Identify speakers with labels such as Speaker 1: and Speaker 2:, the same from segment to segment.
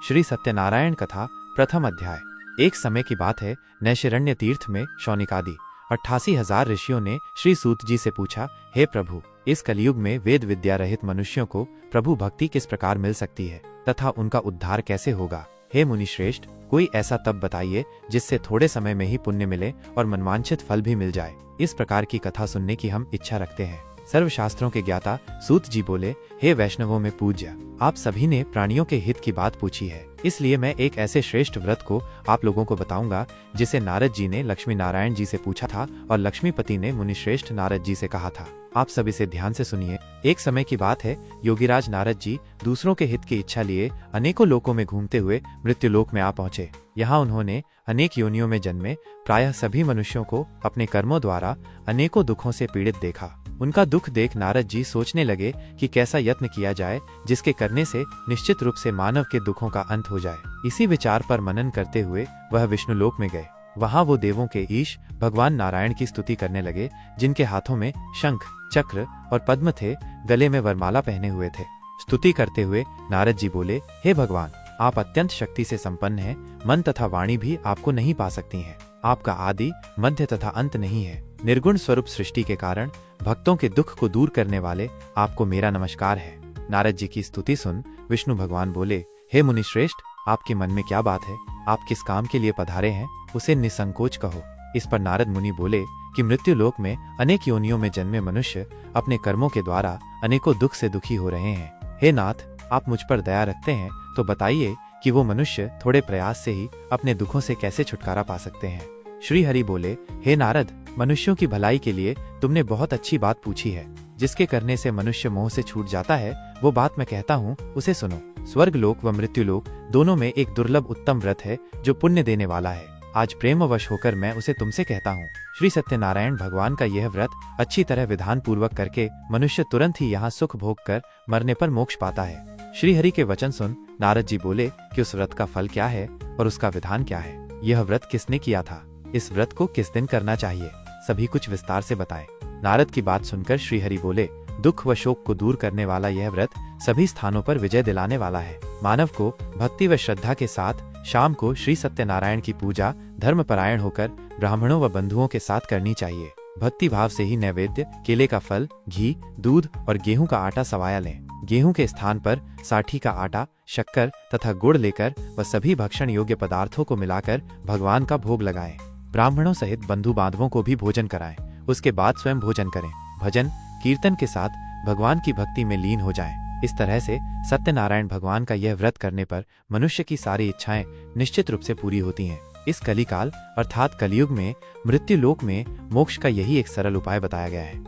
Speaker 1: श्री सत्यनारायण कथा प्रथम अध्याय। एक समय की बात है, नैशिरण्य तीर्थ में शौनिकादि 88,000 ऋषियों ने श्री सूत जी से पूछा, हे प्रभु, इस कलयुग में वेद विद्या रहित मनुष्यों को प्रभु भक्ति किस प्रकार मिल सकती है तथा उनका उद्धार कैसे होगा। हे मुनि श्रेष्ठ, कोई ऐसा तप बताइए जिससे थोड़े समय में ही पुण्य मिले और मनवांछित फल भी मिल जाए। इस प्रकार की कथा सुनने की हम इच्छा रखते हैं। सर्वशास्त्रों के ज्ञाता सूत जी बोले, हे वैष्णवों में पूज्य, आप सभी ने प्राणियों के हित की बात पूछी है, इसलिए मैं एक ऐसे श्रेष्ठ व्रत को आप लोगों को बताऊंगा जिसे नारद जी ने लक्ष्मी नारायण जी से पूछा था और लक्ष्मीपति ने मुनिश्रेष्ठ नारद जी से कहा था। आप सब इसे ध्यान से सुनिए। एक समय की बात है, योगीराज नारद जी दूसरों के हित की इच्छा लिए अनेकों लोकों में घूमते हुए मृत्युलोक में आ पहुंचे। यहाँ उन्होंने अनेक योनियों में जन्मे प्रायः सभी मनुष्यों को अपने कर्मों द्वारा अनेकों दुखों से पीड़ित देखा। उनका दुख देख नारद जी सोचने लगे कि कैसा यत्न किया जाए जिसके करने से निश्चित रूप से मानव के दुखों का अंत हो जाए। इसी विचार पर मनन करते हुए वह विष्णुलोक में गए। वहां वो देवों के ईश भगवान नारायण की स्तुति करने लगे, जिनके हाथों में शंख, चक्र और पद्म थे, गले में वरमाला पहने हुए थे। स्तुति करते हुए नारद जी बोले, हे भगवान, आप अत्यंत शक्ति से संपन्न हैं, मन तथा वाणी भी आपको नहीं पा सकती हैं। आपका आदि, मध्य तथा अंत नहीं है। निर्गुण स्वरूप सृष्टि के कारण भक्तों के दुख को दूर करने वाले आपको मेरा नमस्कार है। नारद जी की स्तुति सुन विष्णु भगवान बोले, हे मुनिश्रेष्ठ, आपके मन में क्या बात है? आप किस काम के लिए पधारे हैं, उसे निसंकोच कहो। इस पर नारद मुनि बोले कि मृत्युलोक में अनेक योनियों में जन्मे मनुष्य अपने कर्मों के द्वारा अनेकों दुख से दुखी हो रहे हैं। हे नाथ, आप मुझ पर दया रखते हैं तो बताइए कि वो मनुष्य थोड़े प्रयास से ही अपने दुखों से कैसे छुटकारा पा सकते हैं। श्री हरि बोले, हे नारद, मनुष्यों की भलाई के लिए तुमने बहुत अच्छी बात पूछी है। जिसके करने से मनुष्य मोह से छूट जाता है, वो बात मैं कहता हूँ, उसे सुनो। स्वर्गलोक व मृत्युलोक दोनों में एक दुर्लभ उत्तम व्रत है जो पुण्य देने वाला है। आज प्रेमवश होकर मैं उसे तुमसे कहता हूँ। श्री सत्यनारायण भगवान का यह व्रत अच्छी तरह विधान पूर्वक करके मनुष्य तुरंत ही यहाँ सुख भोग कर मरने पर मोक्ष पाता है। श्री हरि के वचन सुन नारद जी बोले कि उस व्रत का फल क्या है और उसका विधान क्या है। यह व्रत किसने किया था? इस व्रत को किस दिन करना चाहिए? सभी कुछ विस्तार से बताएं। नारद की बात सुनकर श्री हरि बोले, दुख व शोक को दूर करने वाला यह व्रत सभी स्थानों पर विजय दिलाने वाला है। मानव को भक्ति व श्रद्धा के साथ शाम को श्री सत्यनारायण की पूजा धर्मपरायण होकर ब्राह्मणों व बंधुओं के साथ करनी चाहिए। भक्ति भाव से ही नैवेद्य, केले का फल, घी, दूध और गेहूं का आटा सवाया लें। गेहूं के स्थान पर साठी का आटा, शक्कर तथा गुड़ लेकर व सभी भक्षण योग्य पदार्थों को मिलाकर भगवान का भोग लगाएं। ब्राह्मणों सहित बंधु बांधवों को भी भोजन कराएं। उसके बाद स्वयं भोजन करें। भजन कीर्तन के साथ भगवान की भक्ति में लीन हो जाएं। इस तरह से सत्यनारायण भगवान का यह व्रत करने पर मनुष्य की सारी इच्छाएं निश्चित रूप से पूरी होती हैं। इस कलिकाल अर्थात कलयुग में मृत्युलोक में मोक्ष का यही एक सरल उपाय बताया गया है।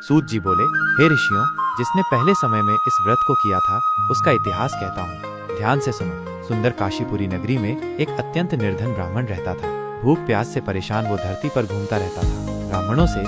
Speaker 1: सूत जी बोले, हे ऋषियों, जिसने पहले समय में इस व्रत को किया था उसका इतिहास कहता हूँ, ध्यान से सुनो। सुंदर काशीपुरी नगरी में एक अत्यंत निर्धन ब्राह्मण रहता था। भूख प्यास से परेशान वो धरती पर घूमता रहता था। ब्राह्मणों से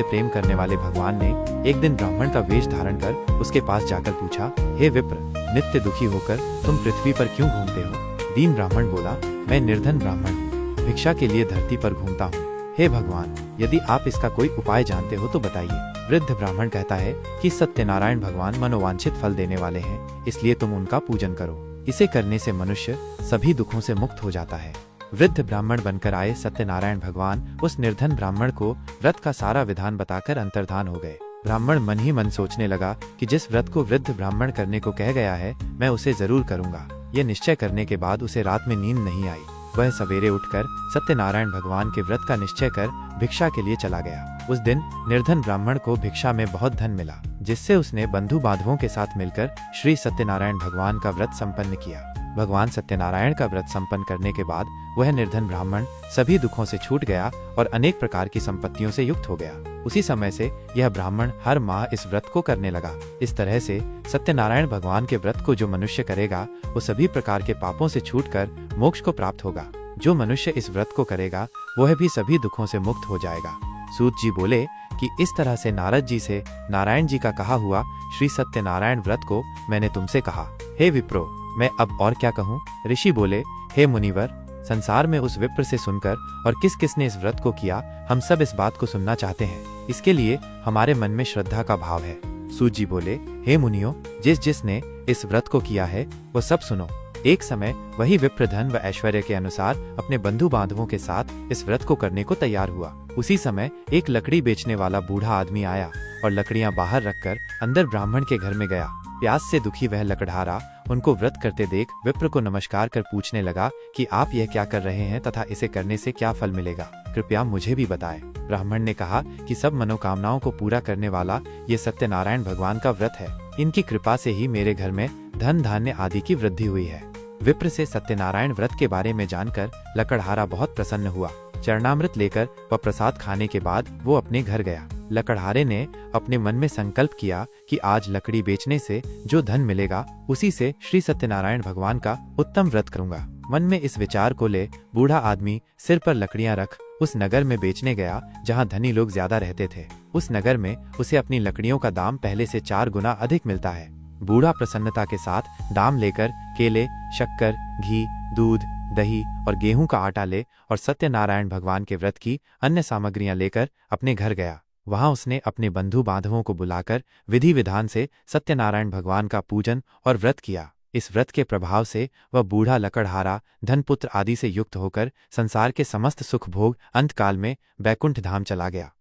Speaker 1: प्रेम करने वाले भगवान ने एक दिन ब्राह्मण का वेश धारण कर उसके पास जाकर पूछा, हे विप्र, नित्य दुखी होकर तुम पृथ्वी पर क्यों घूमते हो? दीन ब्राह्मण बोला, मैं निर्धन ब्राह्मण हूँ, भिक्षा के लिए धरती पर घूमता हूँ। हे भगवान, यदि आप इसका कोई उपाय जानते हो तो बताइए। वृद्ध ब्राह्मण कहता है कि सत्यनारायण भगवान मनोवांछित फल देने वाले हैं, इसलिए तुम उनका पूजन करो। इसे करने से मनुष्य सभी दुखों से मुक्त हो जाता है। वृद्ध ब्राह्मण बनकर आए सत्यनारायण भगवान उस निर्धन ब्राह्मण को व्रत का सारा विधान बताकर अंतर्धान हो गए। ब्राह्मण मन ही मन सोचने लगा कि जिस व्रत को वृद्ध ब्राह्मण करने को कह गया है, मैं उसे जरूर करूंगा। यह निश्चय करने के बाद उसे रात में नींद नहीं आई। वह सवेरे उठकर सत्यनारायण भगवान के व्रत का निश्चय कर भिक्षा के लिए चला गया। उस दिन निर्धन ब्राह्मण को भिक्षा में बहुत धन मिला, जिससे उसने बंधु बांधवों के साथ मिलकर श्री सत्यनारायण भगवान का व्रत संपन्न किया। भगवान सत्यनारायण का व्रत संपन्न करने के बाद वह निर्धन ब्राह्मण सभी दुखों से छूट गया और अनेक प्रकार की संपत्तियों से युक्त हो गया। उसी समय से यह ब्राह्मण हर माह इस व्रत को करने लगा। इस तरह से सत्यनारायण भगवान के व्रत को जो मनुष्य करेगा वो सभी प्रकार के पापों से छूटकर मोक्ष को प्राप्त होगा। जो मनुष्य इस व्रत को करेगा वह भी सभी दुखों से मुक्त हो जाएगा। सूत जी बोले कि इस तरह से नारद जी से नारायण जी का कहा हुआ श्री सत्यनारायण व्रत को मैंने तुमसे कहा। हे विप्रो, मैं अब और क्या कहूँ? ऋषि बोले, हे मुनिवर, संसार में उस विप्र से सुनकर और किस किसने इस व्रत को किया, हम सब इस बात को सुनना चाहते हैं। इसके लिए हमारे मन में श्रद्धा का भाव है। सूत जी बोले, हे मुनियों, जिसने इस व्रत को किया है वो सब सुनो। एक समय वही विप्र धन व ऐश्वर्य के अनुसार अपने बंधु बांधवों के साथ इस व्रत को करने को तैयार हुआ। उसी समय एक लकड़ी बेचने वाला बूढ़ा आदमी आया और लकड़ियां बाहर रखकर अंदर ब्राह्मण के घर में गया। प्यास से दुखी वह लकड़हारा उनको व्रत करते देख विप्र को नमस्कार कर पूछने लगा कि आप यह क्या कर रहे हैं तथा इसे करने से क्या फल मिलेगा, कृपया मुझे भी बताएं। ब्राह्मण ने कहा कि सब मनोकामनाओं को पूरा करने वाला ये सत्यनारायण भगवान का व्रत है। इनकी कृपा से ही मेरे घर में धन धान्य आदि की वृद्धि हुई है। विप्र से सत्यनारायण व्रत के बारे में जानकर लकड़हारा बहुत प्रसन्न हुआ। चरणामृत लेकर व प्रसाद खाने के बाद वो अपने घर गया। लकड़हारे ने अपने मन में संकल्प किया कि आज लकड़ी बेचने से जो धन मिलेगा उसी से श्री सत्यनारायण भगवान का उत्तम व्रत करूंगा। मन में इस विचार को ले बूढ़ा आदमी सिर पर लकड़ियां रख उस नगर में बेचने गया जहां धनी लोग ज्यादा रहते थे। उस नगर में उसे अपनी लकड़ियों का दाम पहले से 4 गुना अधिक मिलता है। बूढ़ा प्रसन्नता के साथ दाम लेकर केले, शक्कर, घी, दूध, दही और गेहूं का आटा ले और सत्यनारायण भगवान के व्रत की अन्य सामग्रियां लेकर अपने घर गया। वहां उसने अपने बंधु बांधवों को बुलाकर विधि विधान से सत्यनारायण भगवान का पूजन और व्रत किया। इस व्रत के प्रभाव से वह बूढ़ा लकड़हारा धनपुत्र आदि से युक्त होकर संसार के समस्त सुख भोग अंतकाल में बैकुंठ धाम चला गया।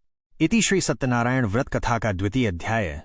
Speaker 2: इति श्री सत्यनारायण व्रत कथा का द्वितीय अध्याय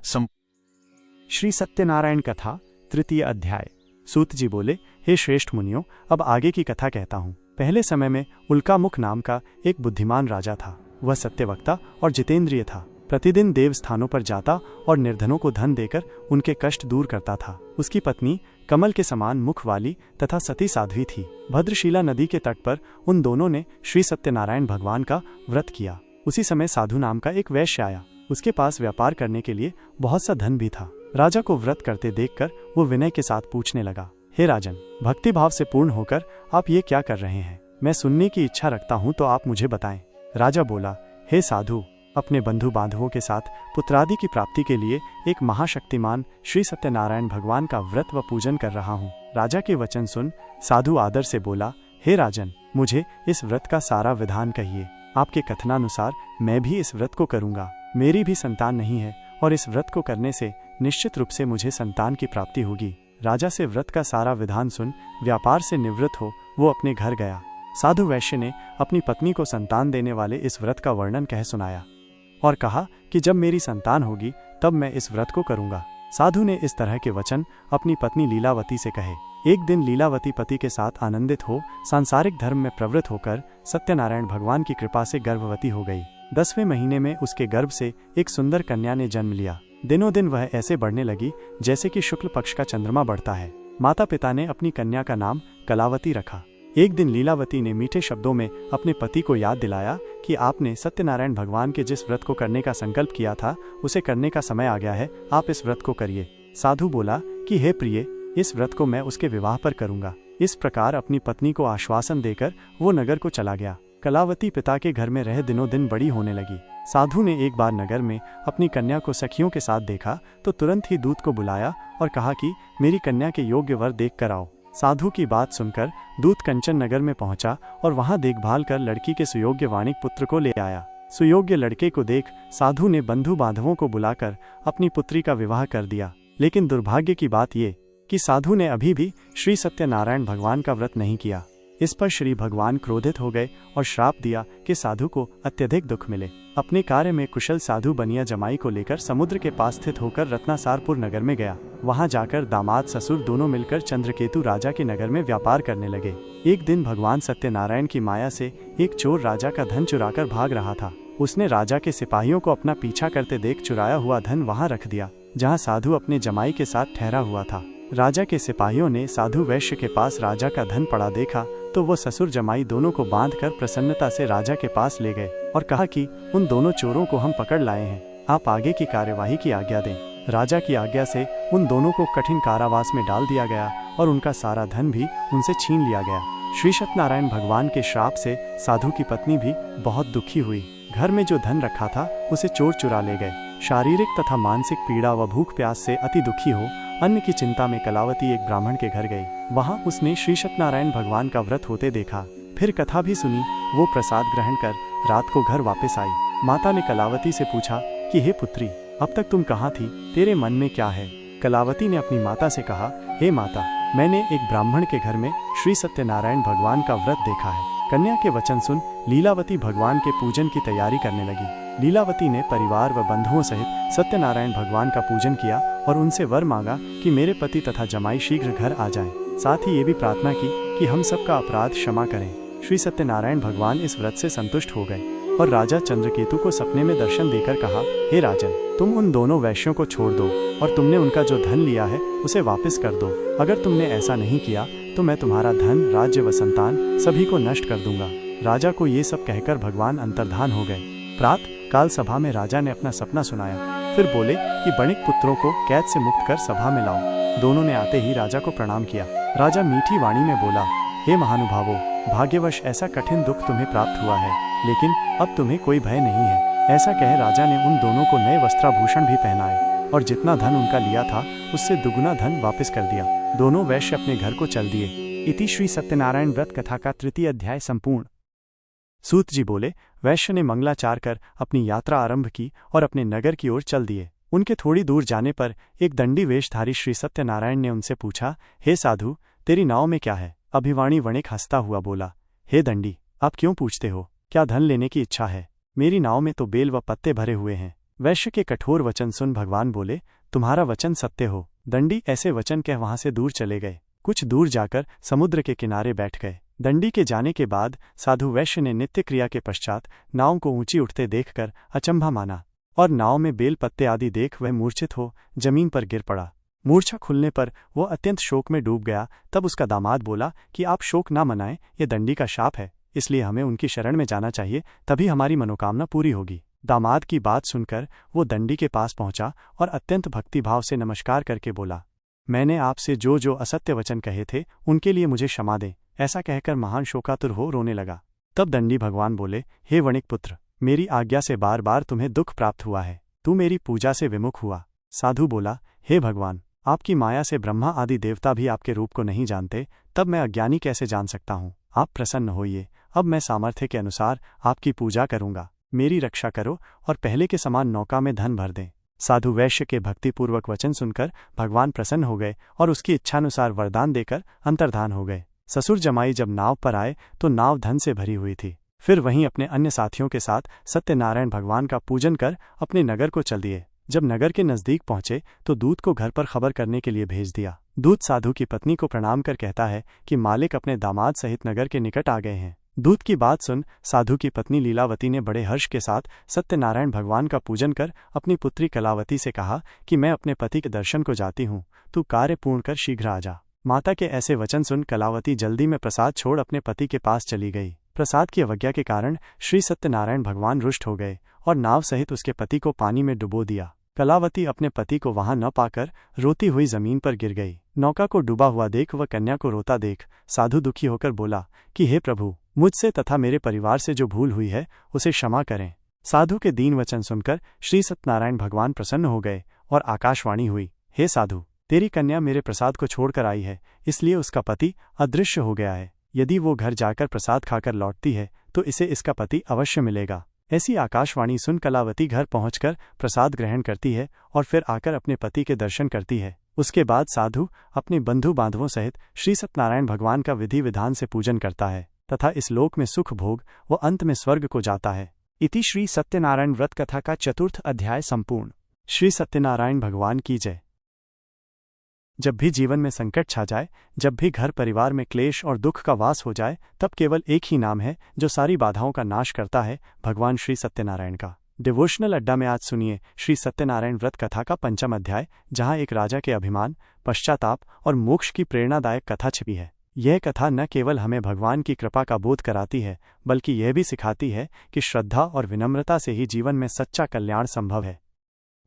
Speaker 3: श्री सत्यनारायण कथा तृतीय अध्याय। सूत जी बोले, हे श्रेष्ठ मुनियों, अब आगे की कथा कहता हूँ। पहले समय में उल्कामुख नाम का एक बुद्धिमान राजा था। वह सत्यवक्ता और जितेंद्रिय था। प्रतिदिन देव स्थानों पर जाता और निर्धनों को धन देकर उनके कष्ट दूर करता था। उसकी पत्नी कमल के समान मुख वाली तथा सती साध्वी थी। भद्रशिला नदी के तट पर उन दोनों ने श्री सत्यनारायण भगवान का व्रत किया। उसी समय साधु नाम का एक वैश्य आया। उसके पास व्यापार करने के लिए बहुत सा धन भी था। राजा को व्रत करते देखकर वो विनय के साथ पूछने लगा, हे राजन, भक्ति भाव से पूर्ण होकर आप ये क्या कर रहे हैं? मैं सुनने की इच्छा रखता हूँ, तो आप मुझे बताएं। राजा बोला, हे साधु, अपने बंधु बांधवों के साथ पुत्रादि की प्राप्ति के लिए एक महाशक्तिमान श्री सत्यनारायण भगवान का व्रत व पूजन कर रहा हूँ। राजा के वचन सुन साधु आदर से बोला, हे राजन, मुझे इस व्रत का सारा विधान कहिए। आपके कथनानुसार मैं भी इस व्रत को करूँगा। मेरी भी संतान नहीं है और इस व्रत को करने से निश्चित रूप से मुझे संतान की प्राप्ति होगी। राजा से व्रत का सारा विधान सुन व्यापार से निवृत्त हो वो अपने घर गया। साधु वैश्य ने अपनी पत्नी को संतान देने वाले इस व्रत का वर्णन कह सुनाया और कहा कि जब मेरी संतान होगी तब मैं इस व्रत को करूंगा। साधु ने इस तरह के वचन अपनी पत्नी लीलावती से कहे। एक दिन लीलावती पति के साथ आनंदित हो सांसारिक धर्म में प्रवृत्त होकर सत्यनारायण भगवान की कृपा से गर्भवती हो गई। 10वें महीने में उसके गर्भ से एक सुंदर कन्या ने जन्म लिया। दिनों दिन वह ऐसे बढ़ने लगी जैसे कि शुक्ल पक्ष का चंद्रमा बढ़ता है। माता पिता ने अपनी कन्या का नाम कलावती रखा। एक दिन लीलावती ने मीठे शब्दों में अपने पति को याद दिलाया कि आपने सत्यनारायण भगवान के जिस व्रत को करने का संकल्प किया था उसे करने का समय आ गया है, आप इस व्रत को करिए। साधु बोला कि हे प्रिय, इस व्रत को मैं उसके विवाह पर करूंगा। इस प्रकार अपनी पत्नी को आश्वासन देकर वो नगर को चला गया। कलावती पिता के घर में रह दिनों दिन बड़ी होने लगी। साधु ने एक बार नगर में अपनी कन्या को सखियों के साथ देखा तो तुरंत ही दूत को बुलाया और कहा कि मेरी कन्या के योग्य वर देख कर आओ। साधु की बात सुनकर दूत कंचन नगर में पहुंचा और वहां देखभाल कर लड़की के सुयोग्य वाणिक पुत्र को ले आया। सुयोग्य लड़के को देख साधु ने बंधु बांधवों को बुलाकर अपनी पुत्री का विवाह कर दिया। लेकिन दुर्भाग्य की बात ये कि साधु ने अभी भी श्री सत्यनारायण भगवान का व्रत नहीं किया। इस पर श्री भगवान क्रोधित हो गए और श्राप दिया कि साधु को अत्यधिक दुख मिले। अपने कार्य में कुशल साधु बनिया जमाई को लेकर समुद्र के पास स्थित होकर रत्नासारपुर नगर में गया। वहां जाकर दामाद ससुर दोनों मिलकर चंद्रकेतु राजा के नगर में व्यापार करने लगे। एक दिन भगवान सत्यनारायण की माया से एक चोर राजा का धन चुराकर भाग रहा था। उसने राजा के सिपाहियों को अपना पीछा करते देख चुराया हुआ धन वहां रख दिया जहां साधु अपने जमाई के साथ ठहरा हुआ था। राजा के सिपाहियों ने साधु वैश्य के पास राजा का धन पड़ा देखा तो वो ससुर जमाई दोनों को बांधकर प्रसन्नता से राजा के पास ले गए और कहा कि उन दोनों चोरों को हम पकड़ लाए हैं, आप आगे की कार्यवाही की आज्ञा दें। राजा की आज्ञा से उन दोनों को कठिन कारावास में डाल दिया गया और उनका सारा धन भी उनसे छीन लिया गया। श्री सत्यनारायण भगवान के श्राप से साधु की पत्नी भी बहुत दुखी हुई। घर में जो धन रखा था उसे चोर चुरा ले गए। शारीरिक तथा मानसिक पीड़ा व भूख प्यास से अति दुखी हो अन्न की चिंता में कलावती एक ब्राह्मण के घर गई। वहां उसने श्री सत्यनारायण भगवान का व्रत होते देखा। फिर कथा भी सुनी। वो प्रसाद ग्रहण कर रात को घर वापस आई। माता ने कलावती से पूछा कि हे पुत्री, अब तक तुम कहाँ थी? तेरे मन में क्या है? कलावती ने अपनी माता से कहा, हे माता, मैंने एक ब्राह्मण के घर में श्री सत्यनारायण भगवान का व्रत देखा है। कन्या के वचन सुन लीलावती भगवान के पूजन की तैयारी करने लगी। लीलावती ने परिवार व बंधुओं सहित सत्यनारायण भगवान का पूजन किया और उनसे वर मांगा कि मेरे पति तथा जमाई शीघ्र घर आ जाएं। साथ ही ये भी प्रार्थना की कि हम सबका अपराध क्षमा करें। श्री सत्यनारायण भगवान इस व्रत से संतुष्ट हो गए और राजा चंद्रकेतु को सपने में दर्शन देकर कहा, हे राजन, तुम उन दोनों वैश्यों को छोड़ दो और तुमने उनका जो धन लिया है उसे वापस कर दो। अगर तुमने ऐसा नहीं किया तो मैं तुम्हारा धन, राज्य व संतान सभी को नष्ट कर दूंगा। राजा को ये सब कहकर भगवान अंतर्धान हो गए। प्रातः काल सभा में राजा ने अपना सपना सुनाया। फिर बोले कि बणिक पुत्रों को कैद से मुक्त कर सभा में लाओ। दोनों ने आते ही राजा को प्रणाम किया। राजा मीठी वाणी में बोला, हे महानुभावों, भाग्यवश ऐसा कठिन दुख तुम्हें प्राप्त हुआ है, लेकिन अब तुम्हें कोई भय नहीं है। ऐसा कह राजा ने उन दोनों को नए वस्त्राभूषण भी पहनाए और जितना धन उनका लिया था उससे दुगुना धन वापस कर दिया। दोनों वैश्य अपने घर को चल दिए।
Speaker 2: इति श्री सत्यनारायण व्रत कथा का 3 अध्याय संपूर्ण।
Speaker 3: सूत जी बोले, वैश्य ने मंगलाचार कर अपनी यात्रा आरंभ की और अपने नगर की ओर चल दिए। उनके थोड़ी दूर जाने पर एक दंडी वेशधारी श्री सत्यनारायण ने उनसे पूछा, हे साधु, तेरी नाव में क्या है? अभिवाणी वणिक हंसता हुआ बोला, हे दंडी, आप क्यों पूछते हो? क्या धन लेने की इच्छा है? मेरी नाव में तो बेल व पत्ते भरे हुए हैं। वैश्य के कठोर वचन सुन भगवान बोले, तुम्हारा वचन सत्य हो। दंडी ऐसे वचन कह वहां से दूर चले गए। कुछ दूर जाकर समुद्र के किनारे बैठ गए। दंडी के जाने के बाद साधु वैश्य ने नित्य क्रिया के पश्चात नाव को ऊंची उठते देखकर अचंभा माना और नाव में बेल पत्ते आदि देख वह मूर्छित हो जमीन पर गिर पड़ा। मूर्छा खुलने पर वो अत्यंत शोक में डूब गया। तब उसका दामाद बोला कि आप शोक ना मनाएं, ये दंडी का शाप है, इसलिए हमें उनकी शरण में जाना चाहिए, तभी हमारी मनोकामना पूरी होगी। दामाद की बात सुनकर वो दंडी के पास पहुंचा और अत्यंत भक्तिभाव से नमस्कार करके बोला, मैंने आपसे जो जो असत्य वचन कहे थे उनके लिए मुझे क्षमा दें। ऐसा कहकर महान शोकातुर हो रोने लगा। तब दंडी भगवान बोले, हे वणिक पुत्र, मेरी आज्ञा से बार बार तुम्हें दुख प्राप्त हुआ है, तू मेरी पूजा से विमुख हुआ। साधु बोला, हे भगवान, आपकी माया से ब्रह्मा आदि देवता भी आपके रूप को नहीं जानते, तब मैं अज्ञानी कैसे जान सकता हूँ? आप प्रसन्न होइए, अब मैं सामर्थ्य के अनुसार आपकी पूजा करूंगा। मेरी रक्षा करो और पहले के समान नौका में धन भर दें। साधु वैश्य के भक्तिपूर्वक वचन सुनकर भगवान प्रसन्न हो गए और उसकी इच्छानुसार वरदान देकर अंतर्धान हो गए। ससुर जमाई जब नाव पर आए तो नाव धन से भरी हुई थी। फिर वहीं अपने अन्य साथियों के साथ सत्यनारायण भगवान का पूजन कर अपने नगर को चल दिए। जब नगर के नजदीक पहुंचे तो दूत को घर पर खबर करने के लिए भेज दिया। दूत साधु की पत्नी को प्रणाम कर कहता है कि मालिक अपने दामाद सहित नगर के निकट आ गए हैं। दूत की बात सुन साधु की पत्नी लीलावती ने बड़े हर्ष के साथ सत्यनारायण भगवान का पूजन कर अपनी पुत्री कलावती से कहा कि मैं अपने पति के दर्शन को जाती हूँ, तू कार्य पूर्ण कर शीघ्र आ जा। माता के ऐसे वचन सुन कलावती जल्दी में प्रसाद छोड़ अपने पति के पास चली गई। प्रसाद की अवज्ञा के कारण श्री सत्यनारायण भगवान रुष्ट हो गए और नाव सहित उसके पति को पानी में डुबो दिया। कलावती अपने पति को वहां न पाकर रोती हुई जमीन पर गिर गई। नौका को डूबा हुआ देख व कन्या को रोता देख साधु दुखी होकर बोला कि हे प्रभु, मुझसे तथा मेरे परिवार से जो भूल हुई है उसे क्षमा करें। साधु के दीन वचन सुनकर श्री सत्यनारायण भगवान प्रसन्न हो गए और आकाशवाणी हुई, हे साधु, तेरी कन्या मेरे प्रसाद को छोड़कर आई है, इसलिए उसका पति अदृश्य हो गया है। यदि वो घर जाकर प्रसाद खाकर लौटती है तो इसे इसका पति अवश्य मिलेगा। ऐसी आकाशवाणी सुन कलावती घर पहुंचकर प्रसाद ग्रहण करती है और फिर आकर अपने पति के दर्शन करती है। उसके बाद साधु अपने बंधु बांधवों सहित श्री सत्यनारायण भगवान का विधि विधान से पूजन करता है तथा इस लोक में सुख भोग व अंत में स्वर्ग को जाता है।
Speaker 2: इति श्री सत्यनारायण व्रत कथा का 4 अध्याय संपूर्ण।
Speaker 3: श्री सत्यनारायण भगवान की जय। जब भी जीवन में संकट छा जाए, जब भी घर परिवार में क्लेश और दुख का वास हो जाए, तब केवल एक ही नाम है जो सारी बाधाओं का नाश करता है, भगवान श्री सत्यनारायण का। डिवोशनल अड्डा में आज सुनिए श्री सत्यनारायण व्रत कथा का 5वां अध्याय, जहां एक राजा के अभिमान, पश्चाताप और मोक्ष की प्रेरणादायक कथा छिपी है। यह कथा न केवल हमें भगवान की कृपा का बोध कराती है, बल्कि यह भी सिखाती है कि श्रद्धा और विनम्रता से ही जीवन में सच्चा कल्याण संभव है।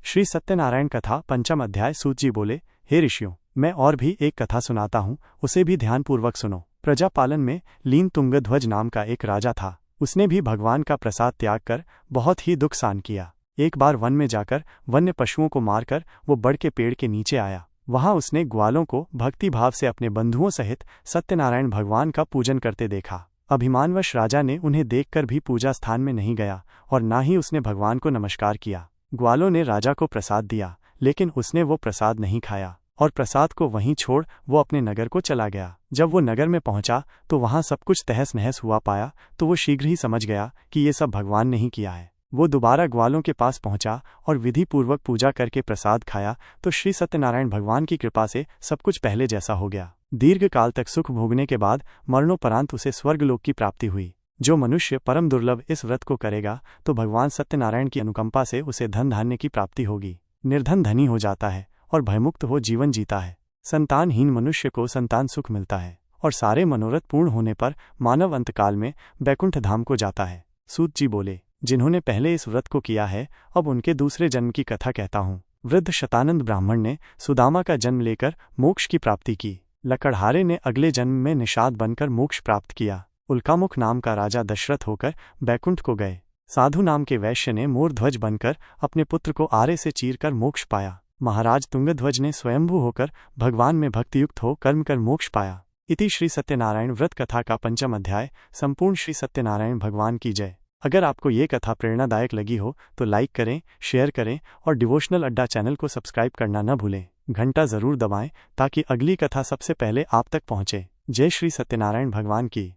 Speaker 3: श्री सत्यनारायण कथा 5वां अध्याय। सूत जी बोले, हे ऋषियों, मैं और भी एक कथा सुनाता हूँ, उसे भी ध्यानपूर्वक सुनो। प्रजापालन में लीन तुंगध्वज नाम का एक राजा था। उसने भी भगवान का प्रसाद त्याग कर बहुत ही दुख सहन किया। एक बार वन में जाकर वन्य पशुओं को मारकर वो बड़ के पेड़ के नीचे आया। वहां उसने ग्वालों को भक्तिभाव से अपने बंधुओं सहित सत्यनारायण भगवान का पूजन करते देखा। अभिमानवश राजा ने उन्हें देखकर भी पूजा स्थान में नहीं गया और ना ही उसने भगवान को नमस्कार किया। ग्वालों ने राजा को प्रसाद दिया, लेकिन उसने वो प्रसाद नहीं खाया और प्रसाद को वहीं छोड़ वो अपने नगर को चला गया। जब वो नगर में पहुंचा तो वहां सब कुछ तहस नहस हुआ पाया तो वो शीघ्र ही समझ गया कि ये सब भगवान ने ही किया है। वो दोबारा ग्वालों के पास पहुंचा और विधि पूर्वक पूजा करके प्रसाद खाया तो श्री सत्यनारायण भगवान की कृपा से सब कुछ पहले जैसा हो गया। दीर्घ काल तक सुख भोगने के बाद मरणोपरांत उसे स्वर्गलोक की प्राप्ति हुई। जो मनुष्य परम दुर्लभ इस व्रत को करेगा तो भगवान सत्यनारायण की अनुकंपा से उसे धन धान्य की प्राप्ति होगी। निर्धन धनी हो जाता है और भयमुक्त हो जीवन जीता है। संतानहीन मनुष्य को संतान सुख मिलता है और सारे मनोरथ पूर्ण होने पर मानव अंतकाल में बैकुंठ धाम को जाता है। सूत जी बोले, जिन्होंने पहले इस व्रत को किया है अब उनके दूसरे जन्म की कथा कहता हूँ। वृद्ध शतानंद ब्राह्मण ने सुदामा का जन्म लेकर मोक्ष की प्राप्ति की। लकड़हारे ने अगले जन्म में निषाद बनकर मोक्ष प्राप्त किया। उल्कामुख नाम का राजा दशरथ होकर बैकुंठ को गए। साधु नाम के वैश्य ने मोरध्वज बनकर अपने पुत्र को आरे से चीरकर मोक्ष पाया। महाराज तुंगध्वज ने स्वयंभू होकर भगवान में भक्तियुक्त हो कर्म कर मोक्ष पाया। इति श्री सत्यनारायण व्रत कथा का 5वां अध्याय संपूर्ण। श्री सत्यनारायण भगवान की जय। अगर आपको ये कथा प्रेरणादायक लगी हो तो लाइक करें, शेयर करें और डिवोशनल अड्डा चैनल को सब्सक्राइब करना न भूलें। घंटा जरूर दबाएं ताकि अगली कथा सबसे पहले आप तक पहुंचे। जय श्री सत्यनारायण भगवान की।